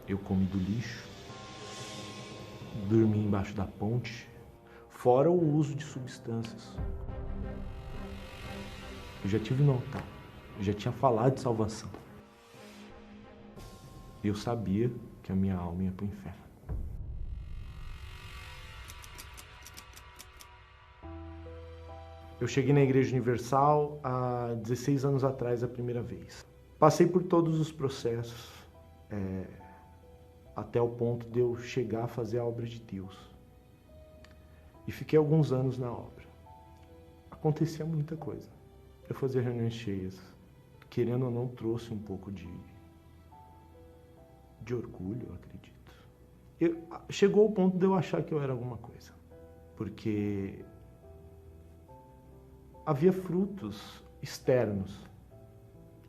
Eu comi do lixo, dormi embaixo da ponte, fora o uso de substâncias. Eu já tive no altar, eu já tinha falado de salvação. Eu sabia que a minha alma ia para o inferno. Eu cheguei na Igreja Universal há 16 anos atrás, a primeira vez. Passei por todos os processos, até o ponto de eu chegar a fazer a obra de Deus. E fiquei alguns anos na obra. Acontecia muita coisa. Eu fazia reuniões cheias. Querendo ou não, trouxe um pouco de orgulho, eu acredito. Chegou ao ponto de eu achar que eu era alguma coisa. Porque havia frutos externos,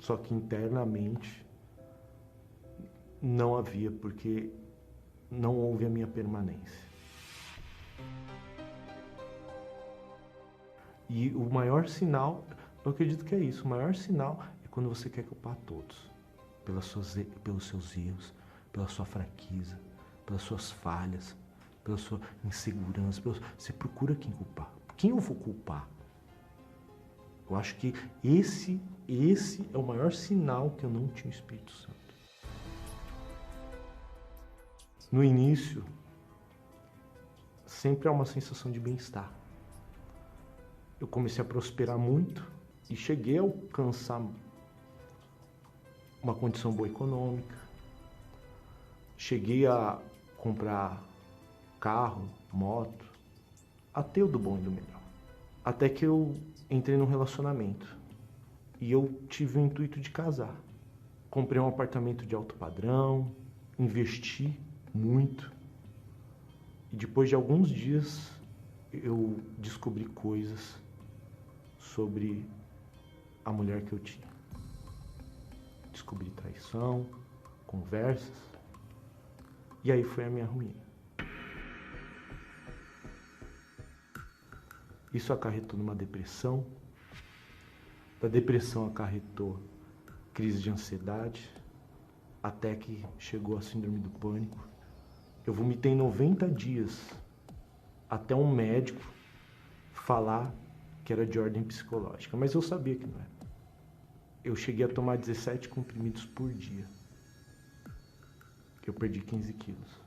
só que internamente não havia, porque não houve a minha permanência. E o maior sinal, eu acredito que é isso, o maior sinal é quando você quer culpar todos, pelos seus erros, pela sua fraqueza, pelas suas falhas, pela sua insegurança. Você procura quem culpar. Quem eu vou culpar? Eu acho que esse é o maior sinal que eu não tinha o Espírito Santo. No início, sempre há uma sensação de bem-estar. Eu comecei a prosperar muito e cheguei a alcançar uma condição boa econômica. Cheguei a comprar carro, moto, até o do bom e do melhor. Até que eu entrei num relacionamento e eu tive o intuito de casar. Comprei um apartamento de alto padrão, investi muito e depois de alguns dias eu descobri coisas sobre a mulher que eu tinha. Descobri traição, conversas, e aí foi a minha ruína. Isso acarretou numa depressão, da depressão acarretou crise de ansiedade, até que chegou a síndrome do pânico. Eu vomitei 90 dias até um médico falar que era de ordem psicológica, mas eu sabia que não era. Eu cheguei a tomar 17 comprimidos por dia. Eu perdi 15 quilos.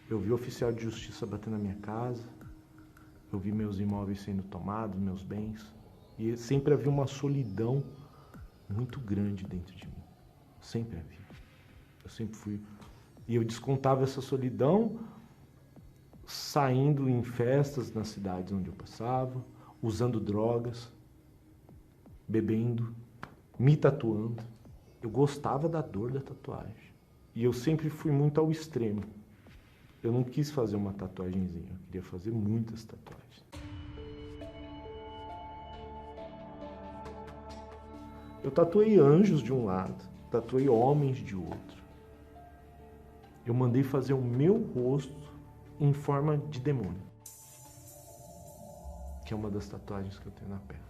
Eu vi o oficial de justiça bater na minha casa, eu vi meus imóveis sendo tomados, meus bens, e sempre havia uma solidão muito grande dentro de mim. Sempre havia. Eu sempre fui. E eu descontava essa solidão saindo em festas nas cidades onde eu passava, usando drogas, bebendo, me tatuando. Eu gostava da dor da tatuagem. E eu sempre fui muito ao extremo. Eu não quis fazer uma tatuagenzinha, eu queria fazer muitas tatuagens. Eu tatuei anjos de um lado, tatuei homens de outro. Eu mandei fazer o meu rosto em forma de demônio, que é uma das tatuagens que eu tenho na perna.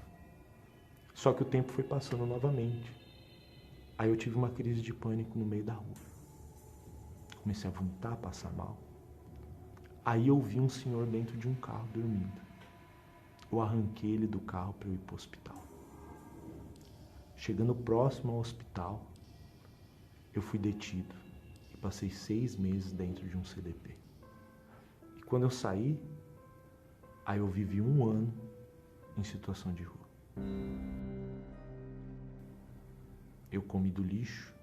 Só que o tempo foi passando novamente. Aí eu tive uma crise de pânico no meio da rua. Comecei a vomitar, a passar mal. Aí eu vi um senhor dentro de um carro dormindo. Eu arranquei ele do carro para eu ir para o hospital. Chegando próximo ao hospital, eu fui detido e passei 6 meses dentro de um CDP. E quando eu saí, aí eu vivi 1 ano em situação de rua. Eu comi do lixo,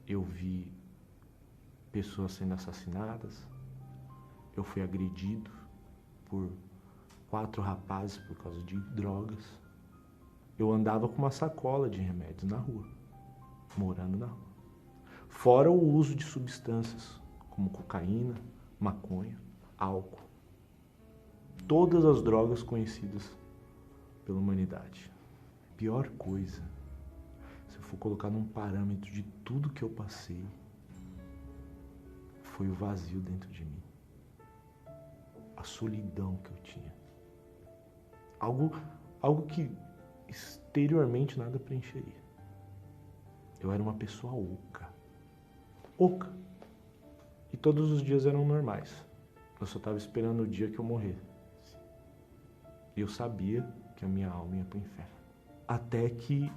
eu vi pessoas sendo assassinadas, eu fui agredido por 4 rapazes por causa de drogas. Eu andava com uma sacola de remédios na rua, morando na rua. Fora o uso de substâncias, como cocaína, maconha, álcool. Todas as drogas conhecidas pela humanidade. Pior coisa, se eu for colocar num parâmetro de tudo que eu passei, foi o vazio dentro de mim. A solidão que eu tinha. Algo que exteriormente nada preencheria. Eu era uma pessoa oca. oca. E todos os dias eram normais. Eu só estava esperando o dia que eu morresse. E eu sabia que a minha alma ia para o inferno. Até que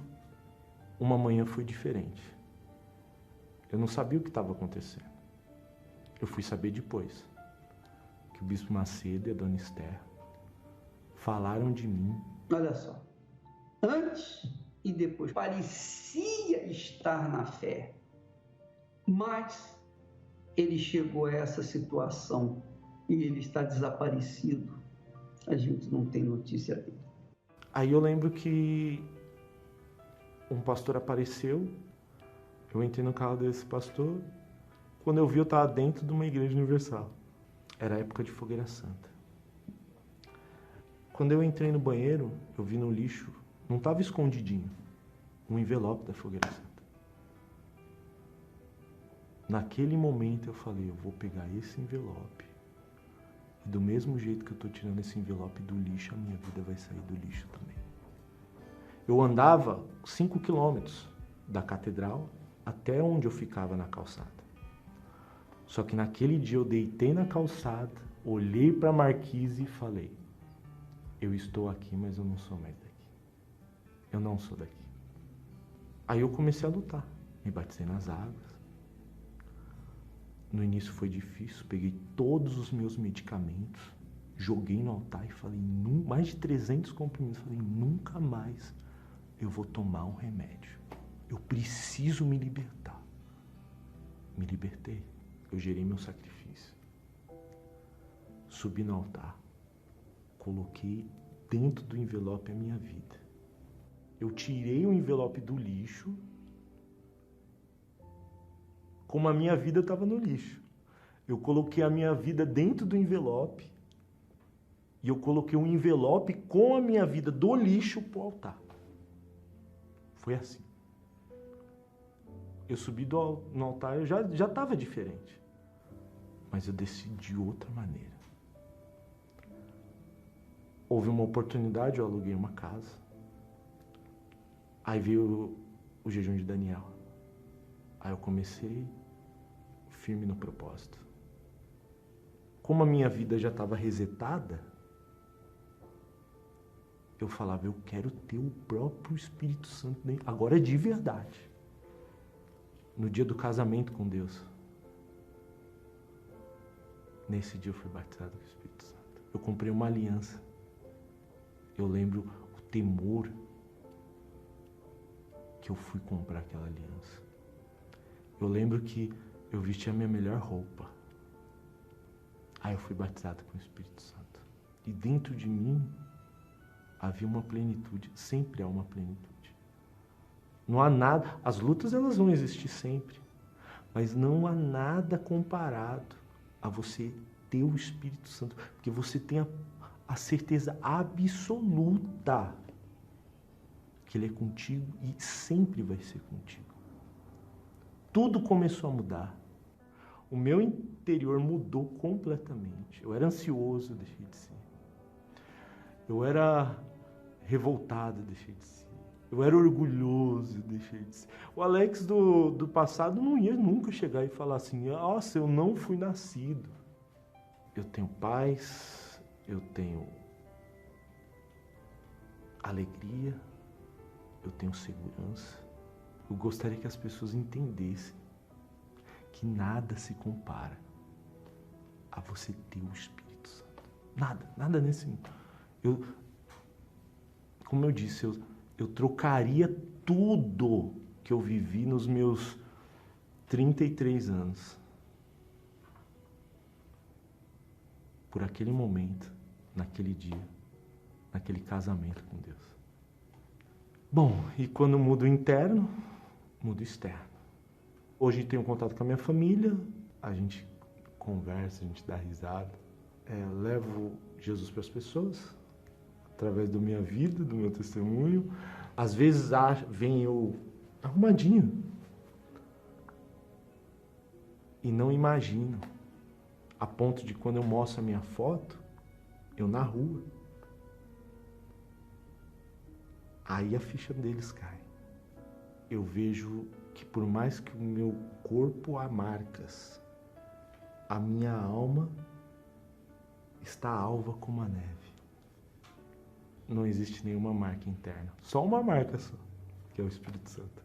uma manhã foi diferente. Eu não sabia o que estava acontecendo. Eu fui saber depois. Que o Bispo Macedo e a Dona Esther falaram de mim. Olha só. Antes e depois parecia estar na fé. Mas ele chegou a essa situação e ele está desaparecido. A gente não tem notícia dele. Aí eu lembro que um pastor apareceu, eu entrei no carro desse pastor, quando eu vi eu estava dentro de uma igreja universal. Era época de fogueira santa. Quando eu entrei no banheiro, eu vi no lixo, não estava escondidinho, um envelope da fogueira santa. Naquele momento eu falei, eu vou pegar esse envelope e do mesmo jeito que eu estou tirando esse envelope do lixo, a minha vida vai sair do lixo também. Eu andava 5 quilômetros da catedral até onde eu ficava na calçada. Só que naquele dia eu deitei na calçada, olhei para a marquise e falei, eu estou aqui, mas eu não sou mais daqui. Eu não sou daqui. Aí eu comecei a lutar, me batizei nas águas. No início foi difícil, peguei todos os meus medicamentos, joguei no altar e falei, mais de 300 comprimidos, falei, nunca mais eu vou tomar um remédio. Eu preciso me libertar. Me libertei, eu gerei meu sacrifício. Subi no altar, coloquei dentro do envelope a minha vida. Eu tirei o envelope do lixo, como a minha vida estava no lixo. Eu coloquei a minha vida dentro do envelope e eu coloquei um envelope com a minha vida do lixo para o altar. Foi assim. Eu subi no altar, eu já estava diferente. Mas eu desci de outra maneira. Houve uma oportunidade, eu aluguei uma casa. Aí veio o jejum de Daniel. Aí eu comecei firme no propósito. Como a minha vida já estava resetada, eu falava, eu quero ter o próprio Espírito Santo dentro. Agora é de verdade. No dia do casamento com Deus. Nesse dia eu fui batizado com o Espírito Santo. Eu comprei uma aliança. Eu lembro o temor que eu fui comprar aquela aliança. Eu lembro que eu vesti a minha melhor roupa. Aí eu fui batizado com o Espírito Santo. E dentro de mim havia uma plenitude. Sempre há uma plenitude. Não há nada. As lutas elas vão existir sempre. Mas não há nada comparado a você ter o Espírito Santo. Porque você tem a certeza absoluta que Ele é contigo e sempre vai ser contigo. Tudo começou a mudar. O meu interior mudou completamente. Eu era ansioso, deixei de ser. Eu era revoltado, deixei de ser. Eu era orgulhoso, deixei de ser. O Alex do passado não ia nunca chegar e falar assim, nossa, eu não fui nascido. Eu tenho paz, eu tenho alegria, eu tenho segurança. Eu gostaria que as pessoas entendessem que nada se compara a você ter o Espírito Santo. Nada nesse mundo. Como eu disse, eu trocaria tudo que eu vivi nos meus 33 anos por aquele momento, naquele dia, naquele casamento com Deus. Bom, e quando muda o interno, muda o externo. Hoje tenho contato com a minha família, a gente conversa, a gente dá risada. Levo Jesus para as pessoas, através da minha vida, do meu testemunho. Às vezes vem eu arrumadinho e não imagino, a ponto de quando eu mostro a minha foto, eu na rua. Aí a ficha deles cai. Eu vejo que por mais que o meu corpo há marcas, a minha alma está alva como a neve. Não existe nenhuma marca interna. Só uma marca só, que é o Espírito Santo.